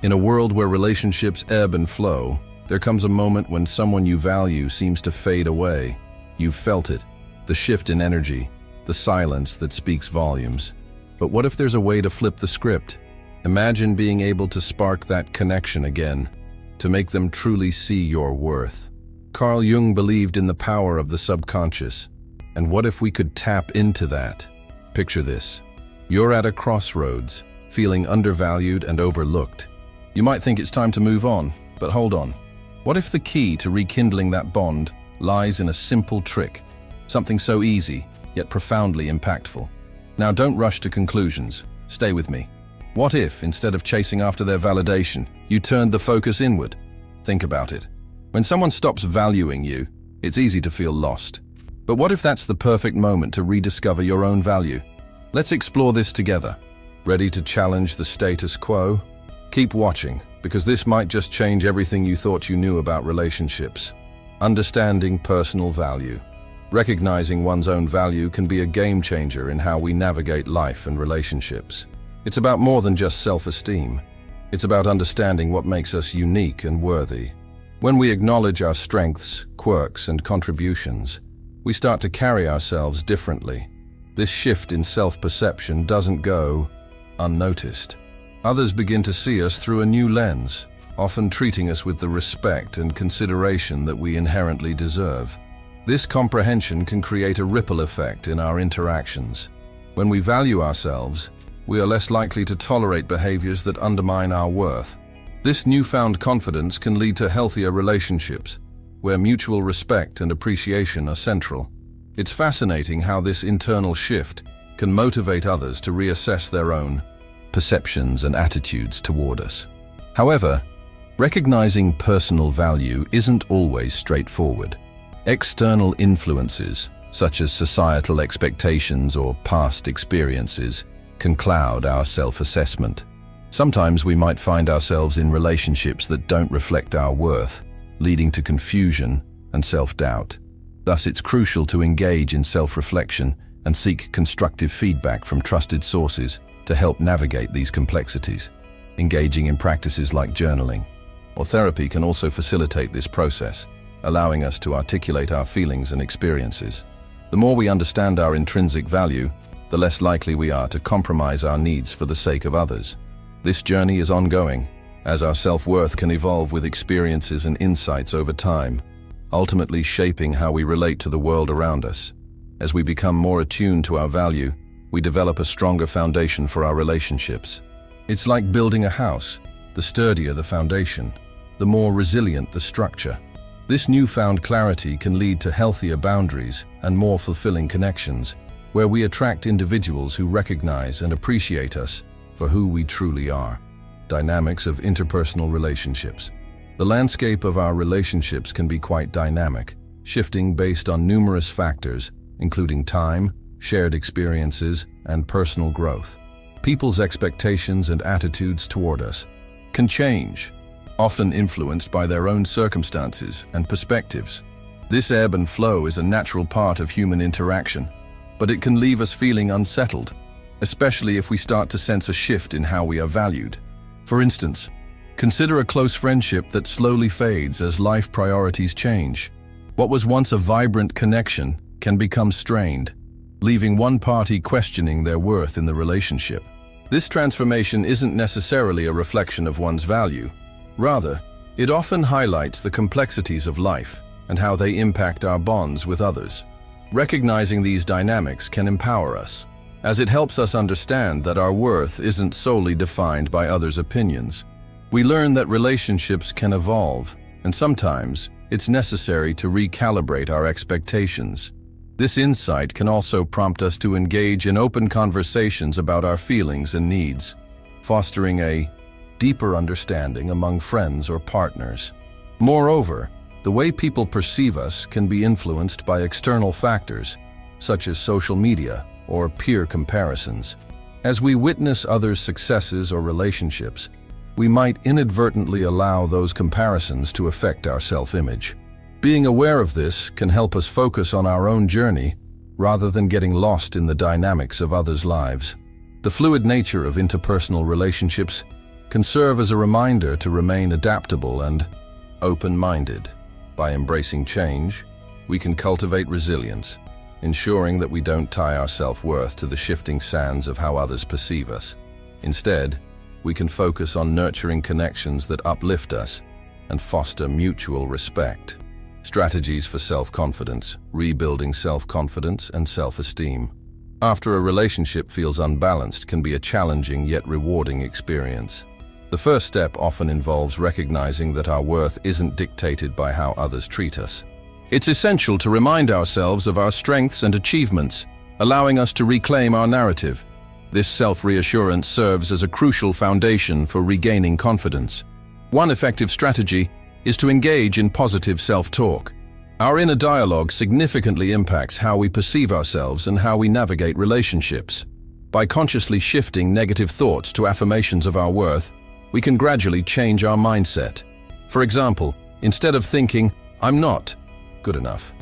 In a world where relationships ebb and flow, there comes a moment when someone you value seems to fade away. You've felt it, the shift in energy, the silence that speaks volumes. But what if there's a way to flip the script? Imagine being able to spark that connection again, to make them truly see your worth. Carl Jung believed in the power of the subconscious. And what if we could tap into that? Picture this. You're at a crossroads, feeling undervalued and overlooked. You might think it's time to move on, but hold on. What if the key to rekindling that bond lies in a simple trick? Something so easy, yet profoundly impactful. Now don't rush to conclusions. Stay with me. What if, instead of chasing after their validation, you turned the focus inward? Think about it. When someone stops valuing you, it's easy to feel lost. But what if that's the perfect moment to rediscover your own value? Let's explore this together. Ready to challenge the status quo? Keep watching, because this might just change everything you thought you knew about relationships. Understanding personal value. Recognizing one's own value can be a game changer in how we navigate life and relationships. It's about more than just self-esteem. It's about understanding what makes us unique and worthy. When we acknowledge our strengths, quirks, and contributions, we start to carry ourselves differently. This shift in self-perception doesn't go unnoticed. Others begin to see us through a new lens, often treating us with the respect and consideration that we inherently deserve. This comprehension can create a ripple effect in our interactions. When we value ourselves, we are less likely to tolerate behaviors that undermine our worth. This newfound confidence can lead to healthier relationships, where mutual respect and appreciation are central. It's fascinating how this internal shift can motivate others to reassess their own perceptions and attitudes toward us. However, recognizing personal value isn't always straightforward. External influences, such as societal expectations or past experiences, can cloud our self-assessment. Sometimes we might find ourselves in relationships that don't reflect our worth, leading to confusion and self-doubt. Thus, it's crucial to engage in self-reflection and seek constructive feedback from trusted sources to help navigate these complexities. Engaging in practices like journaling or therapy can also facilitate this process, allowing us to articulate our feelings and experiences. The more we understand our intrinsic value, the less likely we are to compromise our needs for the sake of others. This journey is ongoing, as our self-worth can evolve with experiences and insights over time, ultimately shaping how we relate to the world around us. As we become more attuned to our value, we develop a stronger foundation for our relationships. It's like building a house. The sturdier the foundation, the more resilient the structure. This newfound clarity can lead to healthier boundaries and more fulfilling connections, where we attract individuals who recognize and appreciate us for who we truly are. Dynamics of interpersonal relationships. The landscape of our relationships can be quite dynamic, shifting based on numerous factors, including time, shared experiences, and personal growth. People's expectations and attitudes toward us can change, often influenced by their own circumstances and perspectives. This ebb and flow is a natural part of human interaction, but it can leave us feeling unsettled, especially if we start to sense a shift in how we are valued. For instance, consider a close friendship that slowly fades as life priorities change. What was once a vibrant connection can become strained, leaving one party questioning their worth in the relationship. This transformation isn't necessarily a reflection of one's value. Rather, it often highlights the complexities of life and how they impact our bonds with others. Recognizing these dynamics can empower us, as it helps us understand that our worth isn't solely defined by others' opinions. We learn that relationships can evolve, and sometimes it's necessary to recalibrate our expectations. This insight can also prompt us to engage in open conversations about our feelings and needs, fostering a deeper understanding among friends or partners. Moreover, the way people perceive us can be influenced by external factors, such as social media or peer comparisons. As we witness others' successes or relationships, we might inadvertently allow those comparisons to affect our self-image. Being aware of this can help us focus on our own journey rather than getting lost in the dynamics of others' lives. The fluid nature of interpersonal relationships can serve as a reminder to remain adaptable and open-minded. By embracing change, we can cultivate resilience, ensuring that we don't tie our self-worth to the shifting sands of how others perceive us. Instead, we can focus on nurturing connections that uplift us and foster mutual respect. Strategies for self-confidence, rebuilding self-confidence and self-esteem. After a relationship feels unbalanced can be a challenging yet rewarding experience. The first step often involves recognizing that our worth isn't dictated by how others treat us. It's essential to remind ourselves of our strengths and achievements, allowing us to reclaim our narrative. This self-reassurance serves as a crucial foundation for regaining confidence. One effective strategy is to engage in positive self-talk. Our inner dialogue significantly impacts how we perceive ourselves and how we navigate relationships. By consciously shifting negative thoughts to affirmations of our worth, we can gradually change our mindset. For example, instead of thinking, "I'm not good enough,"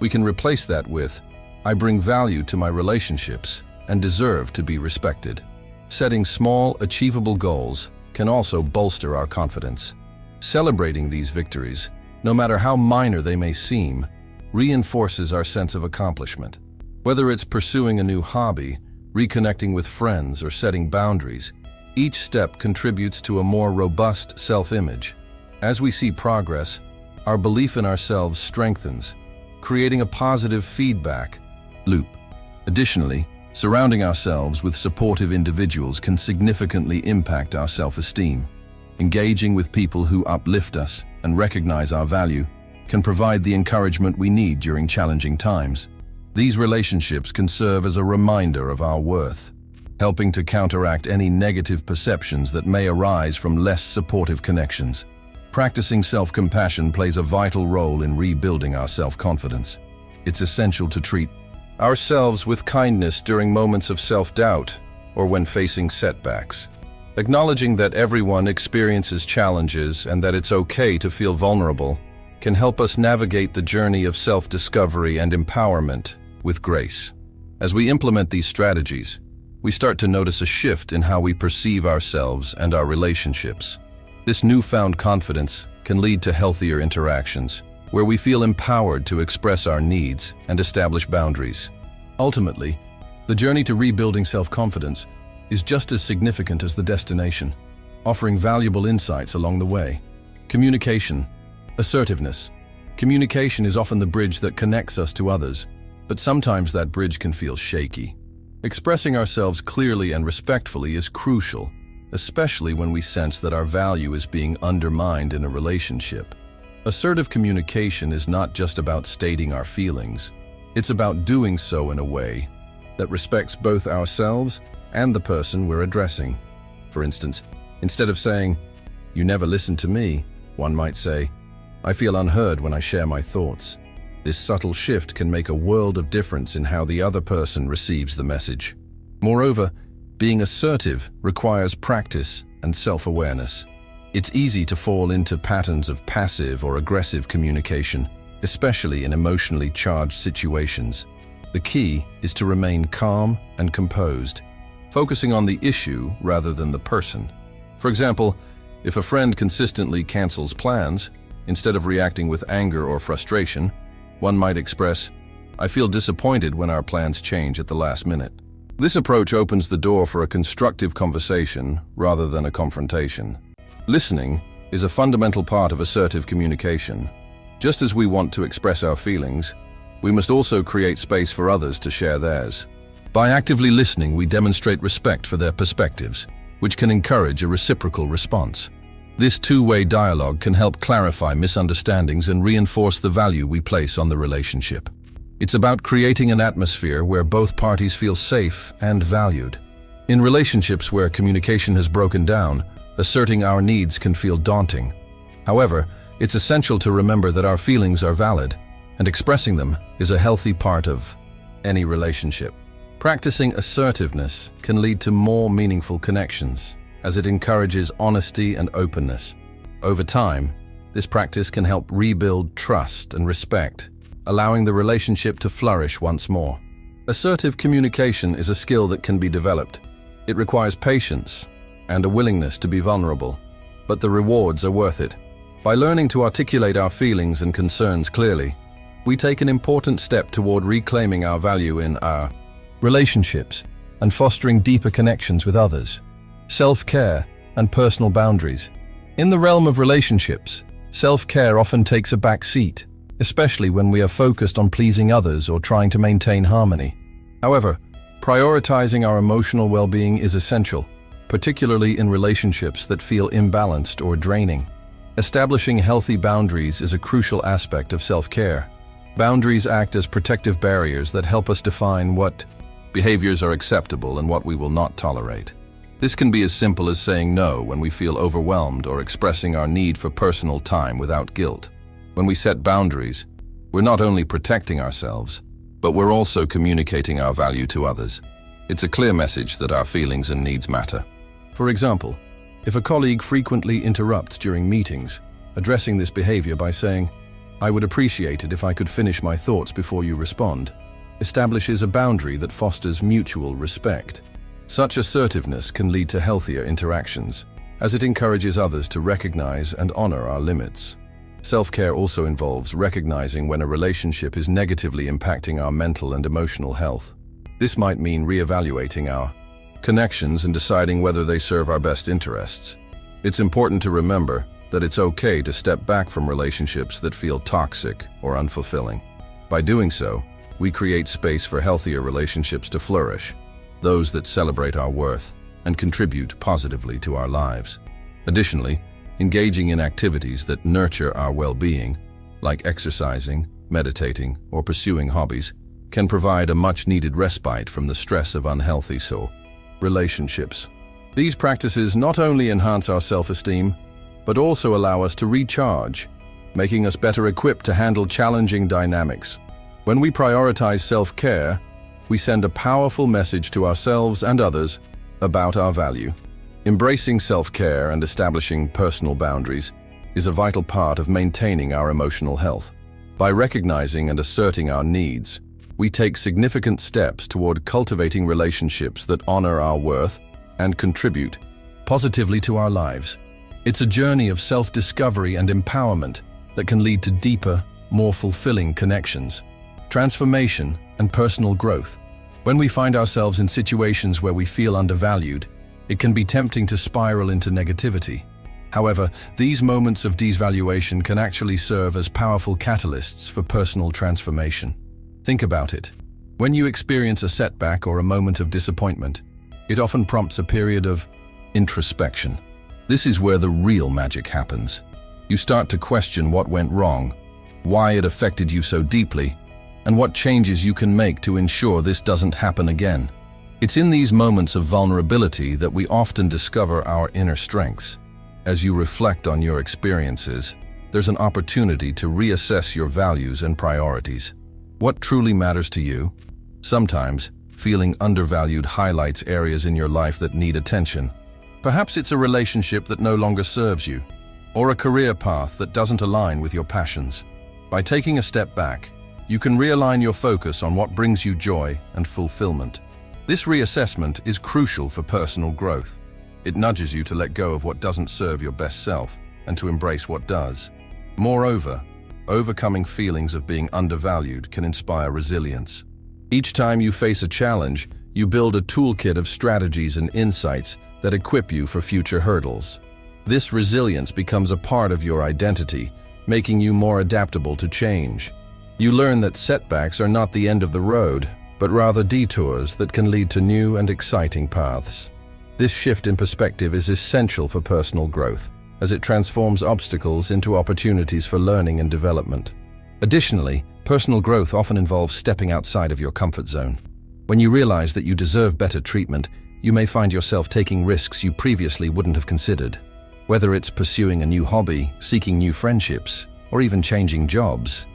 we can replace that with, "I bring value to my relationships and deserve to be respected." Setting small, achievable goals can also bolster our confidence. Celebrating these victories, no matter how minor they may seem, reinforces our sense of accomplishment. Whether it's pursuing a new hobby, reconnecting with friends, or setting boundaries, each step contributes to a more robust self-image. As we see progress, our belief in ourselves strengthens, creating a positive feedback loop. Additionally, surrounding ourselves with supportive individuals can significantly impact our self-esteem. Engaging with people who uplift us and recognize our value can provide the encouragement we need during challenging times. These relationships can serve as a reminder of our worth, helping to counteract any negative perceptions that may arise from less supportive connections. Practicing self-compassion plays a vital role in rebuilding our self-confidence. It's essential to treat ourselves with kindness during moments of self-doubt or when facing setbacks. Acknowledging that everyone experiences challenges and that it's okay to feel vulnerable can help us navigate the journey of self-discovery and empowerment with grace. As we implement these strategies, we start to notice a shift in how we perceive ourselves and our relationships. This newfound confidence can lead to healthier interactions, where we feel empowered to express our needs and establish boundaries. Ultimately, the journey to rebuilding self-confidence is just as significant as the destination, offering valuable insights along the way. Communication, assertiveness. Communication is often the bridge that connects us to others, but sometimes that bridge can feel shaky. Expressing ourselves clearly and respectfully is crucial, especially when we sense that our value is being undermined in a relationship. Assertive communication is not just about stating our feelings. It's about doing so in a way that respects both ourselves and the person we're addressing. For instance, instead of saying, "You never listen to me," one might say, "I feel unheard when I share my thoughts." This subtle shift can make a world of difference in how the other person receives the message. Moreover, being assertive requires practice and self-awareness. It's easy to fall into patterns of passive or aggressive communication, especially in emotionally charged situations. The key is to remain calm and composed, focusing on the issue rather than the person. For example, if a friend consistently cancels plans, instead of reacting with anger or frustration, one might express, "I feel disappointed when our plans change at the last minute." This approach opens the door for a constructive conversation rather than a confrontation. Listening is a fundamental part of assertive communication. Just as we want to express our feelings, we must also create space for others to share theirs. By actively listening, we demonstrate respect for their perspectives, which can encourage a reciprocal response. This two-way dialogue can help clarify misunderstandings and reinforce the value we place on the relationship. It's about creating an atmosphere where both parties feel safe and valued. In relationships where communication has broken down, asserting our needs can feel daunting. However, it's essential to remember that our feelings are valid, and expressing them is a healthy part of any relationship. Practicing assertiveness can lead to more meaningful connections, as it encourages honesty and openness. Over time, this practice can help rebuild trust and respect, allowing the relationship to flourish once more. Assertive communication is a skill that can be developed. It requires patience, and a willingness to be vulnerable. But the rewards are worth it. By learning to articulate our feelings and concerns clearly, we take an important step toward reclaiming our value in our relationships and fostering deeper connections with others. Self-care and personal boundaries. In the realm of relationships, self-care often takes a back seat, especially when we are focused on pleasing others or trying to maintain harmony. However, prioritizing our emotional well-being is essential, particularly in relationships that feel imbalanced or draining. Establishing healthy boundaries is a crucial aspect of self-care. Boundaries act as protective barriers that help us define what behaviors are acceptable and what we will not tolerate. This can be as simple as saying no when we feel overwhelmed or expressing our need for personal time without guilt. When we set boundaries, we're not only protecting ourselves, but we're also communicating our value to others. It's a clear message that our feelings and needs matter. For example, if a colleague frequently interrupts during meetings, addressing this behavior by saying, "I would appreciate it if I could finish my thoughts before you respond," establishes a boundary that fosters mutual respect. Such assertiveness can lead to healthier interactions, as it encourages others to recognize and honor our limits. Self-care also involves recognizing when a relationship is negatively impacting our mental and emotional health. This might mean reevaluating our connections and deciding whether they serve our best interests. It's important to remember that it's okay to step back from relationships that feel toxic or unfulfilling. By doing so, we create space for healthier relationships to flourish, those that celebrate our worth and contribute positively to our lives. Additionally, engaging in activities that nurture our well-being, like exercising, meditating, or pursuing hobbies, can provide a much-needed respite from the stress of unhealthy relationships. These practices not only enhance our self-esteem, but also allow us to recharge, making us better equipped to handle challenging dynamics. When we prioritize self-care, we send a powerful message to ourselves and others about our value. Embracing self-care and establishing personal boundaries is a vital part of maintaining our emotional health. By recognizing and asserting our needs, we take significant steps toward cultivating relationships that honor our worth and contribute positively to our lives. It's a journey of self-discovery and empowerment that can lead to deeper, more fulfilling connections, transformation, and personal growth. When we find ourselves in situations where we feel undervalued, it can be tempting to spiral into negativity. However, these moments of devaluation can actually serve as powerful catalysts for personal transformation. Think about it. When you experience a setback or a moment of disappointment, it often prompts a period of introspection. This is where the real magic happens. You start to question what went wrong, why it affected you so deeply, and what changes you can make to ensure this doesn't happen again. It's in these moments of vulnerability that we often discover our inner strengths. As you reflect on your experiences, there's an opportunity to reassess your values and priorities. What truly matters to you? Sometimes, feeling undervalued highlights areas in your life that need attention. Perhaps it's a relationship that no longer serves you, or a career path that doesn't align with your passions. By taking a step back, you can realign your focus on what brings you joy and fulfillment. This reassessment is crucial for personal growth. It nudges you to let go of what doesn't serve your best self and to embrace what does. Moreover, overcoming feelings of being undervalued can inspire resilience. Each time you face a challenge, you build a toolkit of strategies and insights that equip you for future hurdles. This resilience becomes a part of your identity, making you more adaptable to change. You learn that setbacks are not the end of the road, but rather detours that can lead to new and exciting paths. This shift in perspective is essential for personal growth, as it transforms obstacles into opportunities for learning and development. Additionally, personal growth often involves stepping outside of your comfort zone. When you realize that you deserve better treatment, you may find yourself taking risks you previously wouldn't have considered. Whether it's pursuing a new hobby, seeking new friendships, or even changing jobs,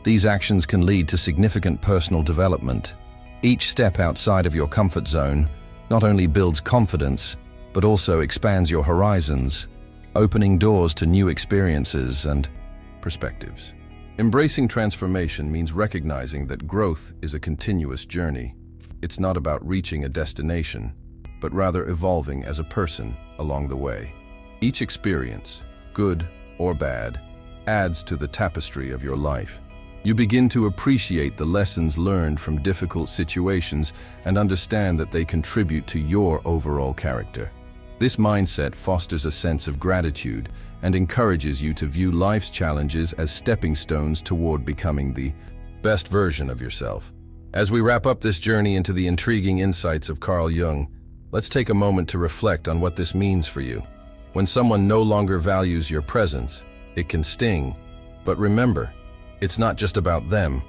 these actions can lead to significant personal development. Each step outside of your comfort zone not only builds confidence, but also expands your horizons, opening doors to new experiences and perspectives. Embracing transformation means recognizing that growth is a continuous journey. It's not about reaching a destination, but rather evolving as a person along the way. Each experience, good or bad, adds to the tapestry of your life. You begin to appreciate the lessons learned from difficult situations and understand that they contribute to your overall character. This mindset fosters a sense of gratitude and encourages you to view life's challenges as stepping stones toward becoming the best version of yourself. As we wrap up this journey into the intriguing insights of Carl Jung, let's take a moment to reflect on what this means for you. When someone no longer values your presence, it can sting, but remember, it's not just about them.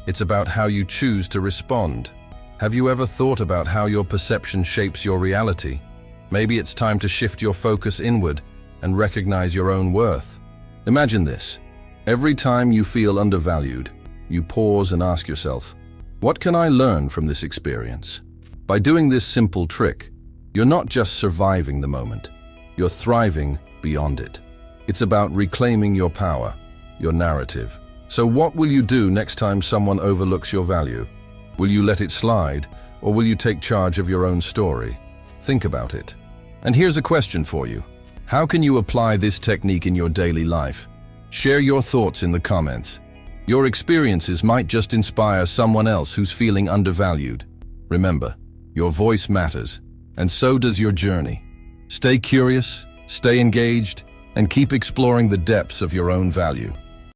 It's about how you choose to respond. Have you ever thought about how your perception shapes your reality? Maybe it's time to shift your focus inward and recognize your own worth. Imagine this. Every time you feel undervalued, you pause and ask yourself, what can I learn from this experience? By doing this simple trick, you're not just surviving the moment, you're thriving beyond it. It's about reclaiming your power, your narrative. So what will you do next time someone overlooks your value? Will you let it slide, or will you take charge of your own story? Think about it. And here's a question for you. How can you apply this technique in your daily life? Share your thoughts in the comments. Your experiences might just inspire someone else who's feeling undervalued. Remember, your voice matters, and so does your journey. Stay curious, stay engaged, and keep exploring the depths of your own value.